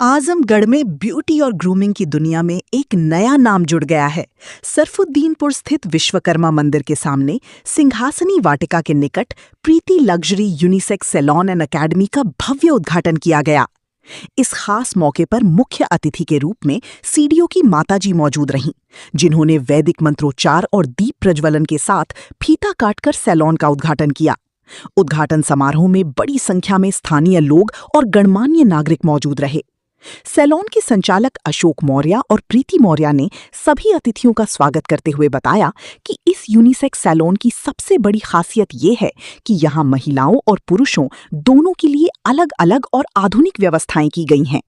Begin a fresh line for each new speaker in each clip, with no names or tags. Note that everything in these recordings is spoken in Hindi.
आजमगढ़ में ब्यूटी और ग्रूमिंग की दुनिया में एक नया नाम जुड़ गया है। सरफुद्दीनपुर स्थित विश्वकर्मा मंदिर के सामने सिंहासनी वाटिका के निकट Preeti luxury unisex salon and academy का भव्य उद्घाटन किया गया। इस खास मौके पर मुख्य अतिथि के रूप में सीडीओ की माताजी मौजूद रहीं, जिन्होंने वैदिक मंत्रोच्चार और दीप प्रज्वलन के साथ फीता काटकर सैलून का उद्घाटन किया। उद्घाटन समारोह में बड़ी संख्या में स्थानीय लोग और गणमान्य नागरिक मौजूद रहे। सैलून के संचालक अशोक मौर्य और प्रीति मौर्य ने सभी अतिथियों का स्वागत करते हुए बताया कि इस यूनिसेक्स सैलून की सबसे बड़ी खासियत ये है कि यहाँ महिलाओं और पुरुषों दोनों के लिए अलग-अलग और आधुनिक व्यवस्थाएं की गई हैं।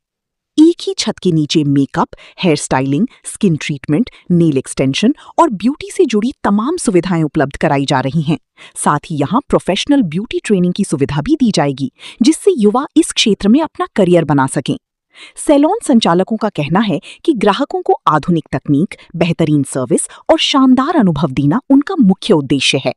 एक ही छत के नीचे makeup, hair styling, skin treatment, nail extension और ब्यूटी से जुड़ी तमाम सुविधाएं उपलब्ध कराई जा रही हैं। साथ ही यहाँ प्रोफेशनल ब्यूटी ट्रेनिंग की सुविधा भी दी जाएगी, जिससे युवा इस क्षेत्र में अपना करियर बना सकें। सैलून संचालकों का कहना है कि ग्राहकों को आधुनिक तकनीक, बेहतरीन सर्विस और शानदार अनुभव देना उनका मुख्य उद्देश्य है।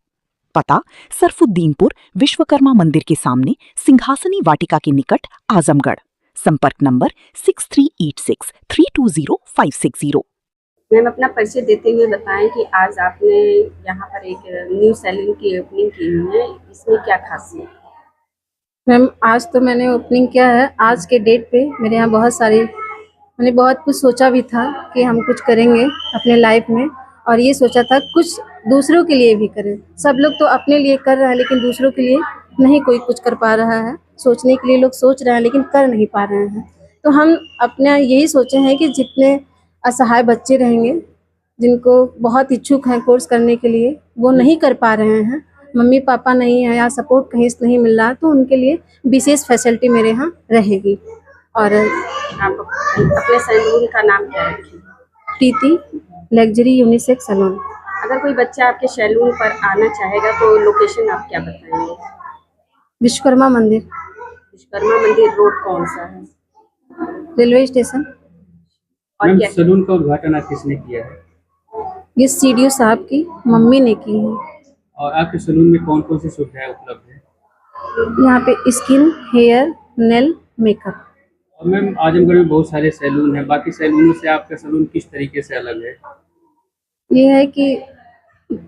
पता: सरफुद्दीनपुर विश्वकर्मा मंदिर के सामने, सिंहासनी वाटिका के निकट, आजमगढ़। संपर्क नंबर 6386320560।
मैम, अपना परिचय देते हुए बताएं कि आज आपने यहाँ पर एक न्यू सैलून की ओपनिंग की हुई है, इसमें क्या खासियत है?
मैम, आज तो मैंने ओपनिंग किया है। आज के डेट पे मेरे यहाँ मैंने बहुत कुछ सोचा भी था कि हम कुछ करेंगे अपने लाइफ में, और ये सोचा था कुछ दूसरों के लिए भी करें। सब लोग तो अपने लिए कर रहा है, लेकिन दूसरों के लिए नहीं कोई कुछ कर पा रहा है। सोचने के लिए लोग सोच रहे हैं, लेकिन कर नहीं पा रहे हैं। तो हम अपना यही सोचे हैं कि जितने असहाय बच्चे रहेंगे, जिनको बहुत इच्छुक हैं कोर्स करने के लिए, वो नहीं कर पा रहे हैं, मम्मी पापा नहीं है या सपोर्ट कहीं से नहीं मिल रहा, तो उनके लिए विशेष फैसिलिटी मेरे यहाँ रहेगी। और
आप अपने सैलून का नाम क्या रखेंगे?
प्रीति लग्जरी यूनिसेक्स सैलून।
अगर कोई बच्चा आपके सैलून पर आना चाहेगा तो लोकेशन आप क्या बताएंगे?
विश्वकर्मा मंदिर।
विश्वकर्मा मंदिर रोड कौन सा है?
Railway station.
और क्या
सैलून का उद्घाटन आज किसने किया है?
ये सीडीओ साहब की मम्मी ने की है।
और आपके सैलून में कौन कौन सी सुविधाएं उपलब्ध है?
यहाँ पे स्किन, हेयर, नेल, मेकअप।
और मैम, आजमगढ़ में बहुत सारे सैलून हैं, बाकी सैलूनों से आपका सैलून किस तरीके से अलग है?
ये है कि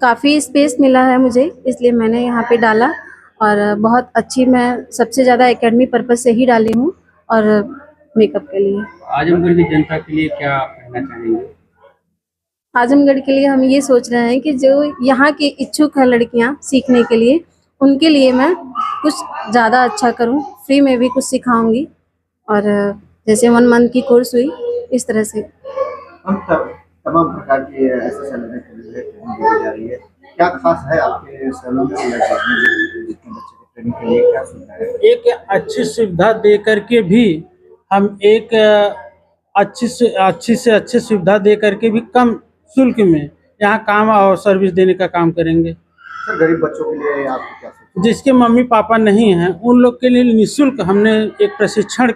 काफ़ी स्पेस मिला है मुझे, इसलिए मैंने यहाँ पे डाला। और बहुत अच्छी, मैं सबसे ज़्यादा एकेडमी पर्पज से ही डाली हूँ, और मेकअप के लिए।
आजमगढ़ की जनता के लिए क्या आप कहना चाहेंगे?
आजमगढ़ के लिए हम ये सोच रहे हैं कि जो यहाँ की इच्छुक है लड़कियाँ सीखने के लिए, उनके लिए मैं कुछ ज़्यादा अच्छा करूँ, फ्री में भी कुछ सिखाऊंगी। और जैसे 1 मंथ की कोर्स हुई, इस तरह से
तमाम प्रकार की ऐसे सैलून दी जा रही है। क्या खास है आपके सैलून में, जितने बच्चे की ट्रेनिंग के लिए क्या सुविधा है?
एक अच्छी सुविधा दे करके भी हम एक अच्छी से अच्छी सुविधा दे करके भी कम शुल्क में यहाँ काम और सर्विस देने का काम करेंगे।
सर, गरीब बच्चों के लिए आपको क्या सोचा?
जिसके मम्मी पापा नहीं हैं, उन लोग के लिए निःशुल्क हमने एक प्रशिक्षण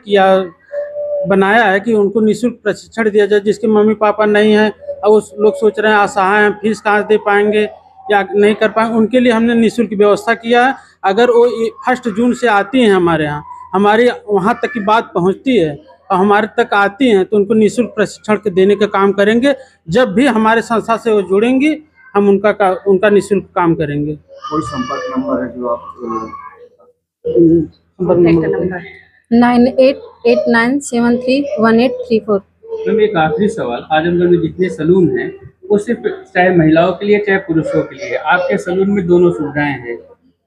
बनाया है कि उनको निःशुल्क प्रशिक्षण दिया जाए। जिसके मम्मी पापा नहीं हैं और उस लोग सोच रहे हैं असहाय हैं, फीस कहाँ दे पाएंगे या नहीं कर पाएंगे, उनके लिए हमने निःशुल्क व्यवस्था किया है। अगर वो 1 जून से आती हैं हमारे यहाँ, हमारे वहाँ तक की बात पहुँचती है और हमारे तक आती हैं, तो उनको निःशुल्क प्रशिक्षण देने का काम करेंगे। जब भी हमारे संस्था से वो जुड़ेंगी, हम उनका निःशुल्क काम करेंगे।
कोई संपर्क नंबर है जो आप?
Contact number
9889731834।
मैम, एक आखिरी सवाल, आजमगढ़ में जितने सैलून हैं वो सिर्फ चाहे महिलाओं के लिए चाहे पुरुषों के लिए, आपके सैलून में दोनों सुविधाएं हैं,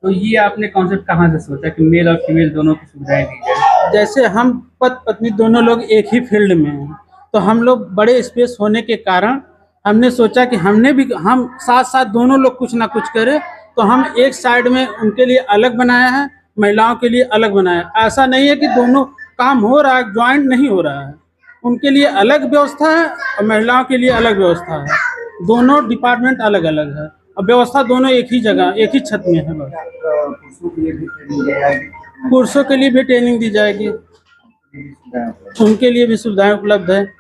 तो ये आपने कॉन्सेप्ट कहाँ से सोचा कि मेल और फीमेल दोनों की सुविधाएं दी जाए?
जैसे हम पति पत्नी दोनों लोग एक ही फील्ड में हैं, तो हम लोग बड़े स्पेस होने के कारण हमने सोचा कि हम साथ साथ दोनों लोग कुछ ना कुछ करें। तो हम एक साइड में उनके लिए अलग बनाया है, महिलाओं के लिए अलग बनाया है। ऐसा नहीं है कि दोनों काम हो रहा है, ज्वाइंट नहीं हो रहा है। उनके लिए अलग व्यवस्था है और महिलाओं के लिए अलग व्यवस्था है। दोनों डिपार्टमेंट अलग अलग है और व्यवस्था दोनों एक ही जगह, एक ही छत में है। बस पुरुषों के लिए भी ट्रेनिंग दी जाएगी, उनके लिए भी सुविधाएं उपलब्ध है।